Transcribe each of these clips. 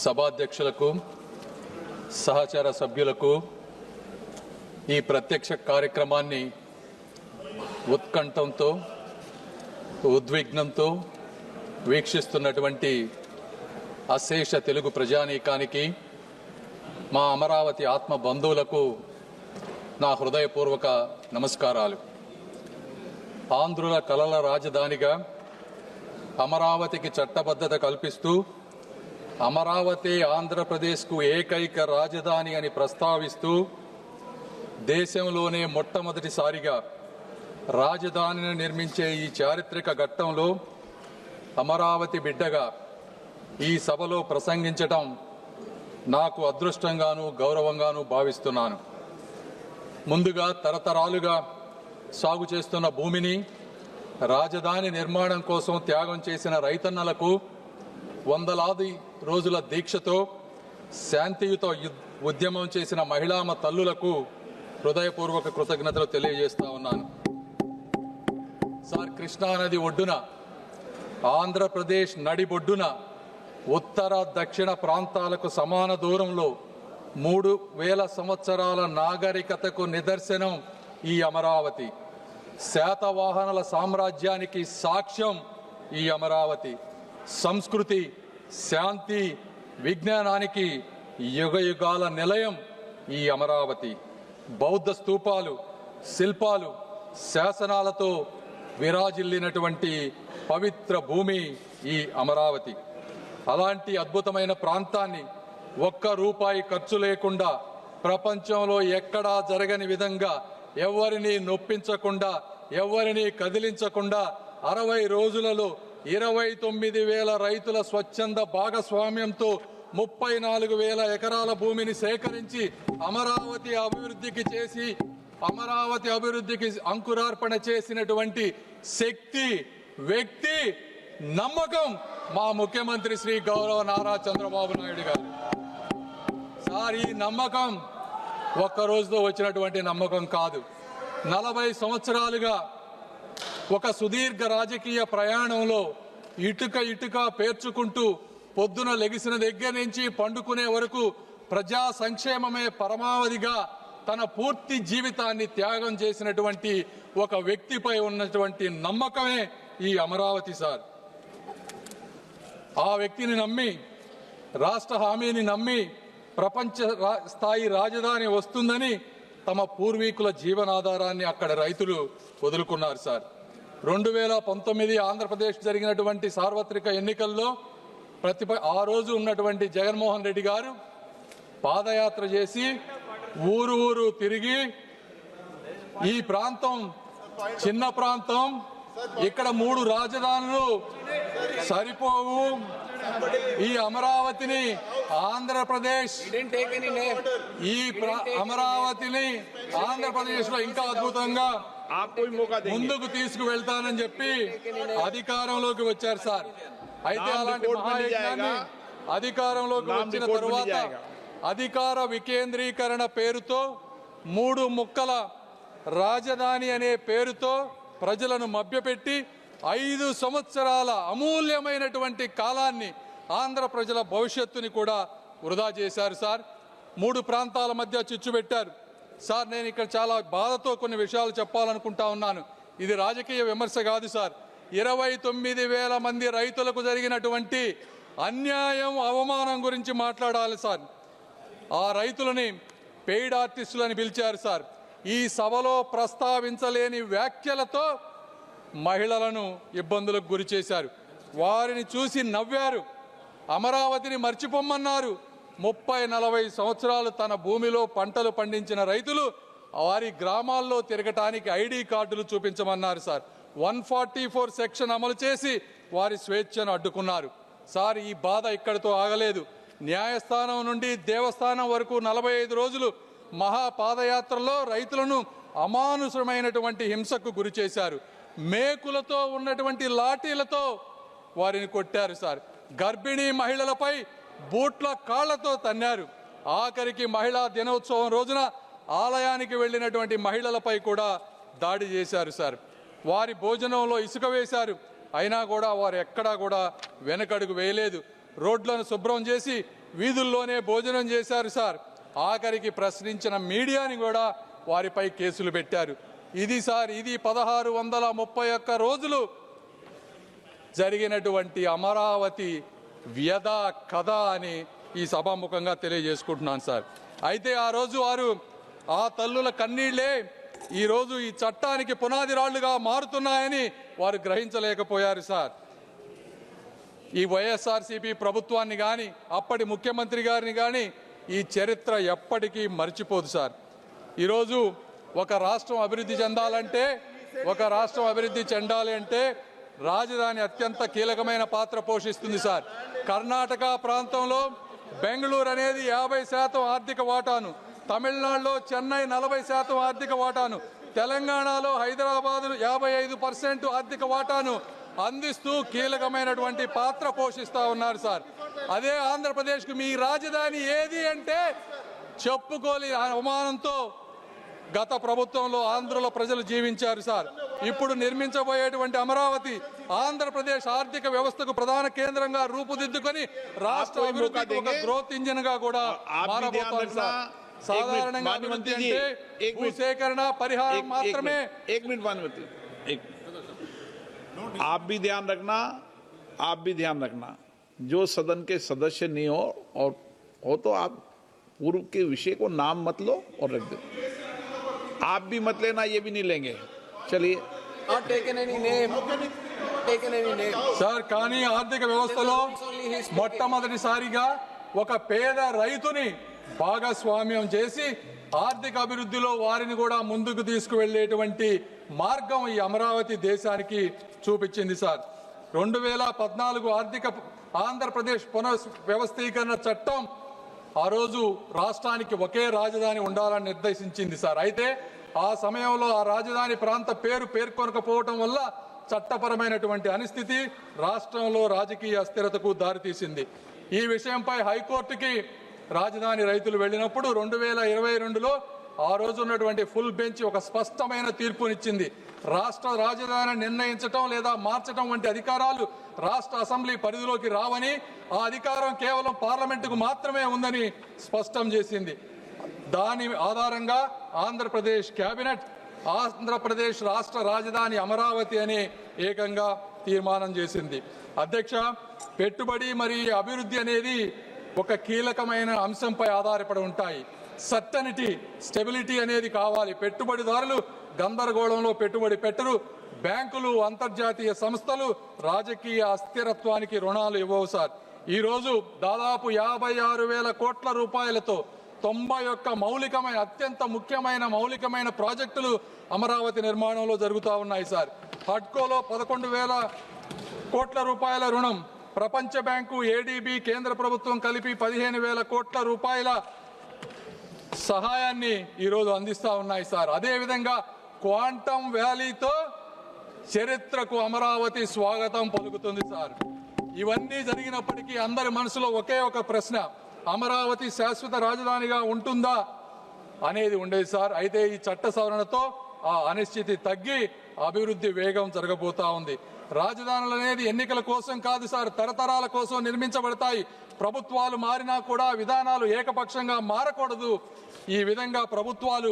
సభాధ్యక్షులకు సహచర సభ్యులకు ఈ ప్రత్యక్ష కార్యక్రమాన్ని ఉత్కంఠంతో ఉద్విగ్నంతో వీక్షిస్తున్నటువంటి అశేష తెలుగు ప్రజానీకానికి మా అమరావతి ఆత్మ బంధువులకు నా హృదయపూర్వక నమస్కారాలు. ఆంధ్రుల కలల రాజధానిగా అమరావతికి చట్టబద్ధత కల్పిస్తూ అమరావతి ఆంధ్రప్రదేశ్కు ఏకైక రాజధాని అని ప్రస్తావిస్తూ దేశంలోనే మొట్టమొదటిసారిగా రాజధానిని నిర్మించే ఈ చారిత్రక ఘట్టంలో అమరావతి బిడ్డగా ఈ సభలో ప్రసంగించటం నాకు అదృష్టంగాను గౌరవంగాను భావిస్తున్నాను. ముందుగా తరతరాలుగా సాగు చేస్తున్న భూమిని రాజధాని నిర్మాణం కోసం త్యాగం చేసిన రైతన్నలకు, వందలాది రోజుల దీక్షతో శాంతియుత ఉద్యమం చేసిన మహిళామ తల్లులకు హృదయపూర్వక కృతజ్ఞతలు తెలియజేస్తా ఉన్నాను. సార్, కృష్ణానది ఒడ్డున, ఆంధ్రప్రదేశ్ నడిబొడ్డున ఉత్తర దక్షిణ ప్రాంతాలకు సమాన దూరంలో 3000 సంవత్సరాల నాగరికతకు నిదర్శనం ఈ అమరావతి. శాతవాహనుల సామ్రాజ్యానికి సాక్ష్యం ఈ అమరావతి. సంస్కృతి, శాంతి, విజ్ఞానానికి యుగయుగాల నిలయం ఈ అమరావతి. బౌద్ధ స్తూపాలు, శిల్పాలు, శాసనాలతో విరాజిల్లినటువంటి పవిత్ర భూమి ఈ అమరావతి. అలాంటి అద్భుతమైన ప్రాంతాన్ని ఒక్క రూపాయి ఖర్చు లేకుండా, ప్రపంచంలో ఎక్కడా జరగని విధంగా, ఎవరిని నొప్పించకుండా, ఎవరిని కదిలించకుండా 60 రోజులలో 29,000 రైతుల స్వచ్ఛంద భాగస్వామ్యంతో 34,000 ఎకరాల భూమిని సేకరించి అమరావతి అభివృద్ధికి అంకురార్పణ చేసినటువంటి శక్తి, వ్యక్తి, నమ్మకం మా ముఖ్యమంత్రి శ్రీ గౌరవ నారా చంద్రబాబు నాయుడు గారు. సార్, ఈ నమ్మకం ఒక్క రోజుతో వచ్చినటువంటి నమ్మకం కాదు. 40 సంవత్సరాలుగా ఒక సుదీర్ఘ రాజకీయ ప్రయాణంలో ఇటుక పేర్చుకుంటూ పొద్దున లెగిసిన దగ్గర నుంచి పండుకునే వరకు ప్రజా సంక్షేమమే పరమావధిగా తన పూర్తి జీవితాన్ని త్యాగం చేసినటువంటి ఒక వ్యక్తిపై ఉన్నటువంటి నమ్మకమే ఈ అమరావతి. సార్, ఆ వ్యక్తిని నమ్మి, రాష్ట్ర హామీని నమ్మి ప్రపంచ స్థాయి రాజధాని వస్తుందని తమ పూర్వీకుల జీవనాధారాన్ని అక్కడ రైతులు వదులుకున్నారు. సార్, 2019 ఆంధ్రప్రదేశ్ జరిగినటువంటి సార్వత్రిక ఎన్నికల్లో ఆ రోజు ఉన్నటువంటి జగన్మోహన్ రెడ్డి గారు పాదయాత్ర చేసి ఊరు తిరిగి ఈ ప్రాంతం చిన్న ప్రాంతం, ఇక్కడ 3 రాజధానులు సరిపోవు, ఈ అమరావతిని ఆంధ్రప్రదేశ్ లో ఇంకా అద్భుతంగా ముందుకు తీసుకువెళ్తానని చెప్పి అధికారంలోకి వచ్చారు. సార్, అయితే అలాంటి మహాయజ్ఞాన్ని అధికారంలోకి వచ్చిన తరువాత అధికార వికేంద్రీకరణ పేరుతో 3 ముక్కల రాజధాని అనే పేరుతో ప్రజలను మభ్యపెట్టి 5 సంవత్సరాల అమూల్యమైనటువంటి కాలాన్ని, ఆంధ్ర ప్రజల భవిష్యత్తుని కూడా వృధా చేశారు. సార్, 3 ప్రాంతాల మధ్య చిచ్చు పెట్టారు. సార్, నేను ఇక్కడ చాలా బాధతో కొన్ని విషయాలు చెప్పాలనుకుంటా ఉన్నాను. ఇది రాజకీయ విమర్శ కాదు. సార్, 29,000 మంది రైతులకు జరిగినటువంటి అన్యాయం, అవమానం గురించి మాట్లాడాలి. సార్, ఆ రైతులని పెయిడ్ ఆర్టిస్టులని పిలిచారు. సార్, ఈ సభలో ప్రస్తావించలేని వ్యాఖ్యలతో మహిళలను ఇబ్బందులకు గురి చేశారు. వారిని చూసి నవ్వారు. అమరావతిని మర్చిపోమ్మన్నారు. 30-40 సంవత్సరాలు తన భూమిలో పంటలు పండించిన రైతులు వారి గ్రామాల్లో తిరగటానికి ఐడి కార్డులు చూపించమన్నారు. సార్, 144 సెక్షన్ అమలు చేసి వారి స్వేచ్ఛను అడ్డుకున్నారు. సార్, ఈ బాధ ఇక్కడితో ఆగలేదు. న్యాయస్థానం నుండి దేవస్థానం వరకు 45 రోజులు మహాపాదయాత్రలో రైతులను అమానుషమైనటువంటి హింసకు గురి చేశారు. మేకులతో ఉన్నటువంటి లాఠీలతో వారిని కొట్టారు. సార్, గర్భిణీ మహిళలపై బూట్ల కాళ్లతో తన్నారు. ఆఖరికి మహిళా దినోత్సవం రోజున ఆలయానికి వెళ్ళినటువంటి మహిళలపై కూడా దాడి చేశారు. సార్, వారి భోజనంలో ఇసుక వేశారు. అయినా కూడా వారు ఎక్కడా కూడా వెనకడుగు వేయలేదు. రోడ్లను శుభ్రం చేసి వీధుల్లోనే భోజనం చేశారు సార్. ఆఖరికి ప్రశ్నించిన మీడియాని కూడా వారిపై కేసులు పెట్టారు. ఇది సార్, ఇది 1631 రోజులు జరిగినటువంటి అమరావతి వ్యధ కథ అని ఈ సభాముఖంగా తెలియజేసుకుంటున్నాను సార్. అయితే ఆ రోజు వారు ఆ తల్లుల కన్నీళ్లే ఈరోజు ఈ చట్టానికి పునాది రాళ్లుగా మారుతున్నాయని వారు గ్రహించలేకపోయారు సార్. ఈ వైఎస్ఆర్సీపీ ప్రభుత్వాన్ని కానీ అప్పటి ముఖ్యమంత్రి గారిని కానీ ఈ చరిత్ర ఎప్పటికీ మర్చిపోదు సార్. ఈరోజు ఒక రాష్ట్రం అభివృద్ధి చెందాలి అంటే రాజధాని అత్యంత కీలకమైన పాత్ర పోషిస్తుంది సార్. కర్ణాటక ప్రాంతంలో బెంగళూరు అనేది 50% ఆర్థిక వాటాను, తమిళనాడులో చెన్నై 40% ఆర్థిక వాటాను, తెలంగాణలో హైదరాబాద్ 55% ఆర్థిక వాటాను అందిస్తూ కీలకమైనటువంటి పాత్ర పోషిస్తూ ఉన్నారు సార్. అదే ఆంధ్రప్రదేశ్కు మీ రాజధాని ఏది అంటే చెప్పుకోలేని అవమానంతో గత ప్రభుత్వంలో ఆంధ్రలో ప్రజలు జీవించారు సార్. ఇప్పుడు నిర్మించబోయేటువంటి అమరావతి ఆంధ్రప్రదేశ్ ఆర్థిక వ్యవస్థకు ప్రధాన కేంద్రంగా రూపుదిద్దుకొని రాష్ట్ర అభివృద్ధికి ఒక గ్రోత్ ఇంజిన్ గా కూడా మారబోతోంది సార్. సాధారణంగా అభివృద్ధి అంటే భూసేకరణ పరిహారం మాత్రమే. आप भी ध्यान रखना जो सदन के सदस्य नहीं हो तो आप पूर्व के विषय को नाम मत लो और रख दो. आप भी मत लेना, ये भी नहीं लेंगे. चलिए. సార్, కానీ ఆర్థిక వ్యవస్థలో మొట్టమొదటిసారిగా ఒక పేద రైతుని భాగస్వామ్యం చేసి ఆర్థిక అభివృద్ధిలో వారిని కూడా ముందుకు తీసుకువెళ్లేటువంటి మార్గం ఈ అమరావతి దేశానికి చూపించింది సార్. 2014 ఆంధ్రప్రదేశ్ పునర్వ్యవస్థీకరణ చట్టం ఆ రోజు రాష్ట్రానికి ఒకే రాజధాని ఉండాలని నిర్దేశించింది సార్. అయితే ఆ సమయంలో ఆ రాజధాని ప్రాంత పేర్కొనకపోవటం వల్ల చట్టపరమైనటువంటి అనిస్థితి రాష్ట్రంలో రాజకీయ అస్థిరతకు దారితీసింది. ఈ విషయంపై హైకోర్టుకి రాజధాని రైతులు వెళ్ళినప్పుడు 2022లో ఆ రోజు ఉన్నటువంటి ఫుల్ బెంచ్ ఒక స్పష్టమైన తీర్పునిచ్చింది. రాష్ట్ర రాజధాని నిర్ణయించటం లేదా మార్చడం వంటి అధికారాలు రాష్ట్ర అసెంబ్లీ పరిధిలోకి రావని, ఆ అధికారం కేవలం పార్లమెంటుకు మాత్రమే ఉందని స్పష్టం చేసింది. దాని ఆధారంగా ఆంధ్రప్రదేశ్ కేబినెట్ ఆంధ్రప్రదేశ్ రాష్ట్ర రాజధాని అమరావతి అనే ఏకంగా తీర్మానం చేసింది. అధ్యక్ష, పెట్టుబడి మరియు అభివృద్ధి అనేది ఒక కీలకమైన అంశంపై ఆధారపడి ఉంటాయి. సర్టనిటీ, స్టెబిలిటీ అనేది కావాలి. పెట్టుబడిదారులు గందరగోళంలో పెట్టుబడి పెట్టరు. బ్యాంకులు, అంతర్జాతీయ సంస్థలు రాజకీయ అస్థిరత్వానికి రుణాలు ఇవ్వవు సార్. ఈరోజు దాదాపు 56,000 కోట్ల రూపాయలతో 91 అత్యంత ముఖ్యమైన మౌలికమైన ప్రాజెక్టులు అమరావతి నిర్మాణంలో జరుగుతూ ఉన్నాయి సార్. హడ్కోలో 11,000 కోట్ల రూపాయల రుణం, ప్రపంచ బ్యాంకు, ఏడీబీ, కేంద్ర ప్రభుత్వం కలిపి 15,000 కోట్ల రూపాయల సహాయాన్ని ఈరోజు అందిస్తూ ఉన్నాయి సార్. అదేవిధంగా క్వాంటమ్ వ్యాలీతో చరిత్రకు అమరావతి స్వాగతం పలుకుతుంది సార్. ఇవన్నీ జరిగినప్పటికీ అందరి మనసులో ఒకే ఒక ప్రశ్న, అమరావతి శాశ్వత రాజధానిగా ఉంటుందా అనేది ఉండేది సార్. అయితే ఈ చట్ట సవరణతో ఆ అనిశ్చితి తగ్గి అభివృద్ధి వేగం జరగబోతా ఉంది. రాజధానులు అనేది ఎన్నికల కోసం కాదు సార్, తరతరాల కోసం నిర్మించబడతాయి. ప్రభుత్వాలు మారినా కూడా విధానాలు ఏకపక్షంగా మారకూడదు. ఈ విధంగా ప్రభుత్వాలు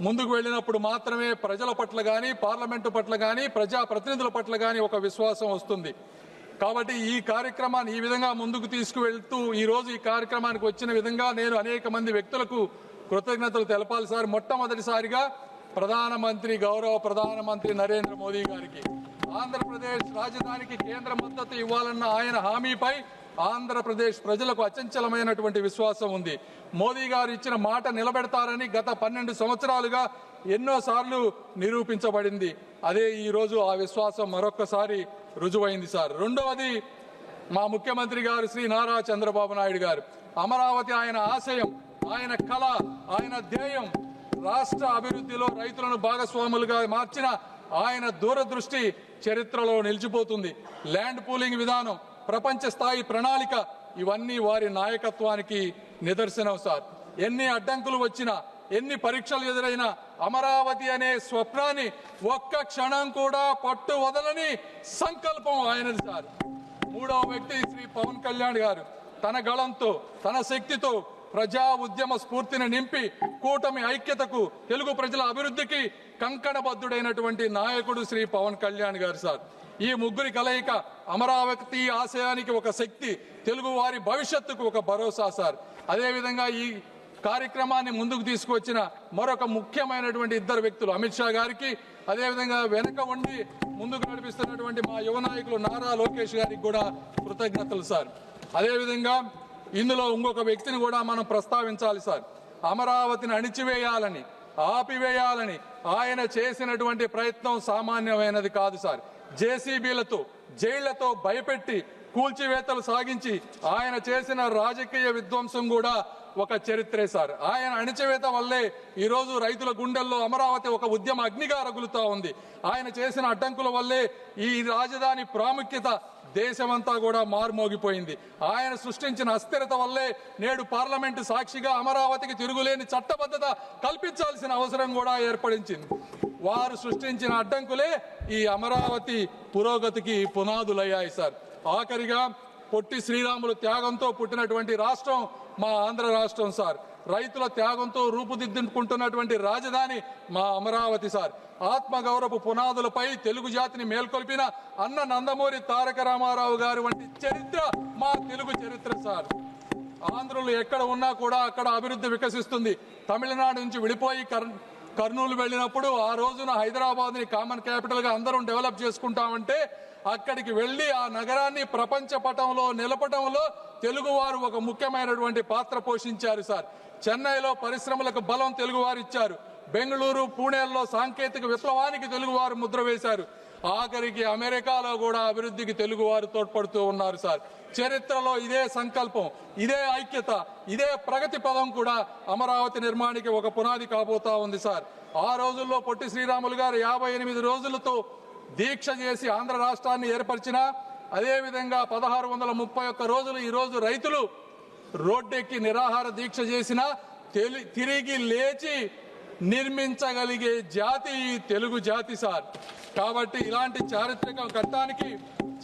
ముందుకు వెళ్ళినప్పుడు మాత్రమే ప్రజల పట్ల కానీ, పార్లమెంటు పట్ల కానీ, ప్రజాప్రతినిధుల పట్ల కానీ ఒక విశ్వాసం వస్తుంది. కాబట్టి ఈ కార్యక్రమాన్ని ఈ విధంగా ముందుకు తీసుకువెళ్తూ ఈరోజు ఈ కార్యక్రమానికి వచ్చిన విధంగా నేను అనేక మంది వ్యక్తులకు కృతజ్ఞతలు తెలపాలి సార్. మొట్టమొదటిసారిగా గౌరవ ప్రధానమంత్రి నరేంద్ర మోదీ గారికి ఆంధ్రప్రదేశ్ రాజధానికి కేంద్ర మద్దతు ఇవ్వాలన్న ఆయన హామీపై ఆంధ్రప్రదేశ్ ప్రజలకు అచంచలమైనటువంటి విశ్వాసం ఉంది. మోదీ గారు ఇచ్చిన మాట నిలబెడతారని గత 12 సంవత్సరాలుగా ఎన్నోసార్లు నిరూపించబడింది. అదే ఈరోజు ఆ విశ్వాసం మరొక్కసారి రుజువైంది సార్. రెండవది, మా ముఖ్యమంత్రి గారు శ్రీ నారా చంద్రబాబు నాయుడు గారు అమరావతి ఆయన ఆశయం, ఆయన కళ, ఆయన ధ్యేయం. రాష్ట్ర అభివృద్ధిలో రైతులను భాగస్వాములుగా మార్చిన ఆయన దూరదృష్టి చరిత్రలో నిలిచిపోతుంది. ల్యాండ్ పూలింగ్ విధానం, ప్రపంచ స్థాయి ప్రణాళిక, ఇవన్నీ వారి నాయకత్వానికి నిదర్శనం సార్. ఎన్ని అడ్డంకులు వచ్చినా, ఎన్ని పరీక్షలు ఎదురైనా అమరావతి అనే స్వప్నాన్ని ఒక్క క్షణం కూడా పట్టు వదలని సంకల్పం ఆయనది సార్. మూడవ వ్యక్తి శ్రీ పవన్ కళ్యాణ్ గారు తన గళంతో తన శక్తితో ప్రజా ఉద్యమ స్ఫూర్తిని నింపి కూటమి ఐక్యతకు తెలుగు ప్రజల అభివృద్ధికి కంకణబద్ధుడైనటువంటి నాయకుడు శ్రీ పవన్ కళ్యాణ్ గారు సార్. ఈ ముగ్గురి కలయిక అమరావతి ఆశయానికి ఒక శక్తి, తెలుగు వారి భవిష్యత్తుకు ఒక భరోసా సార్. అదేవిధంగా ఈ కార్యక్రమాన్ని ముందుకు తీసుకువచ్చిన మరొక ముఖ్యమైనటువంటి ఇద్దరు వ్యక్తులు అమిత్ షా గారికి, అదేవిధంగా వెనక ఉండి ముందుకు నడిపిస్తున్నటువంటి మా యువ నాయకులు నారా లోకేష్ గారికి కూడా కృతజ్ఞతలు సార్. అదేవిధంగా ఇందులో ఇంకొక వ్యక్తిని కూడా మనం ప్రస్తావించాలి సార్. అమరావతిని అణిచివేయాలని, ఆపివేయాలని ఆయన చేసినటువంటి ప్రయత్నం సామాన్యమైనది కాదు సార్. జేసీబీలతో, జైళ్లతో భయపెట్టి కూల్చివేతలు సాగించి ఆయన చేసిన రాజకీయ విధ్వంసం కూడా ఒక చరిత్రే సార్. ఆయన అణిచివేత వల్లే ఈరోజు రైతుల గుండెల్లో అమరావతి ఒక ఉద్యమ అగ్నిగా రగులుతా ఉంది. ఆయన చేసిన అడ్డంకుల వల్లే ఈ రాజధాని ప్రాముఖ్యత దేశమంతా కూడా మారుమోగిపోయింది. ఆయన సృష్టించిన అస్థిరత వల్లే నేడు పార్లమెంటు సాక్షిగా అమరావతికి తిరుగులేని చట్టబద్ధత కల్పించాల్సిన అవసరం కూడా ఏర్పడించింది. వారు సృష్టించిన అడ్డంకులే ఈ అమరావతి పురోగతికి పునాదులయ్యాయి సార్. ఆఖరిగా పొట్టి శ్రీరాములు త్యాగంతో పుట్టినటువంటి రాష్ట్రం మా ఆంధ్ర రాష్ట్రం సార్. రైతుల త్యాగంతో రూపుదిద్దుకుంటున్నటువంటి రాజధాని మా అమరావతి సార్. ఆత్మగౌరవ పునాదులపై తెలుగు జాతిని మేల్కొల్పిన అన్న నందమూరి తారక రామారావు గారు వంటి చరిత్ర మా తెలుగు చరిత్ర సార్. ఆంధ్రులు ఎక్కడ ఉన్నా కూడా అక్కడ అభివృద్ధి వికసిస్తుంది. తమిళనాడు నుంచి విడిపోయి కర్నూలు వెళ్ళినప్పుడు ఆ రోజున హైదరాబాద్ ని కామన్ క్యాపిటల్ గా అందరం డెవలప్ చేసుకుంటామంటే అక్కడికి వెళ్లి ఆ నగరాన్ని ప్రపంచ పటంలో నిలపడంలో తెలుగువారు ఒక ముఖ్యమైనటువంటి పాత్ర పోషించారు సార్. చెన్నైలో పరిశ్రమలకు బలం తెలుగువారు ఇచ్చారు. బెంగళూరు, పూణేల్లో సాంకేతిక విప్లవానికి తెలుగువారు ముద్ర వేశారు. ఆఖరికి అమెరికాలో కూడా అభివృద్ధికి తెలుగువారు తోడ్పడుతూ ఉన్నారు సార్. చరిత్రలో ఇదే సంకల్పం, ఇదే ఐక్యత, ఇదే ప్రగతి పదం కూడా అమరావతి నిర్మాణానికి ఒక పునాది కాబోతా ఉంది సార్. ఆ రోజుల్లో పొట్టి శ్రీరాములు గారు 58 రోజులతో దీక్ష చేసి ఆంధ్ర రాష్ట్రాన్ని ఏర్పరిచిన, అదేవిధంగా 1631 రోజులు ఈ రోజు రైతులు రోడ్డెక్కి నిరాహార దీక్ష చేసిన తిరిగి లేచి నిర్మించగలిగే జాతి ఈ తెలుగు జాతి సార్. కాబట్టి ఇలాంటి చారిత్రక ఘట్టానికి,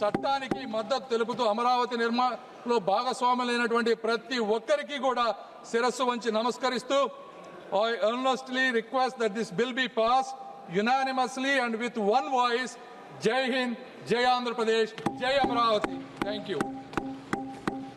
చట్టానికి మద్దతు తెలుపుతూ అమరావతి నిర్మాణంలో భాగస్వాములైనటువంటి ప్రతి ఒక్కరికి కూడా శిరస్సు వంచి నమస్కరిస్తూ I earnestly request that this bill be passed unanimously and with one voice. Jai Hind, Jai Andhra Pradesh, Jai Amaravati. Thank you.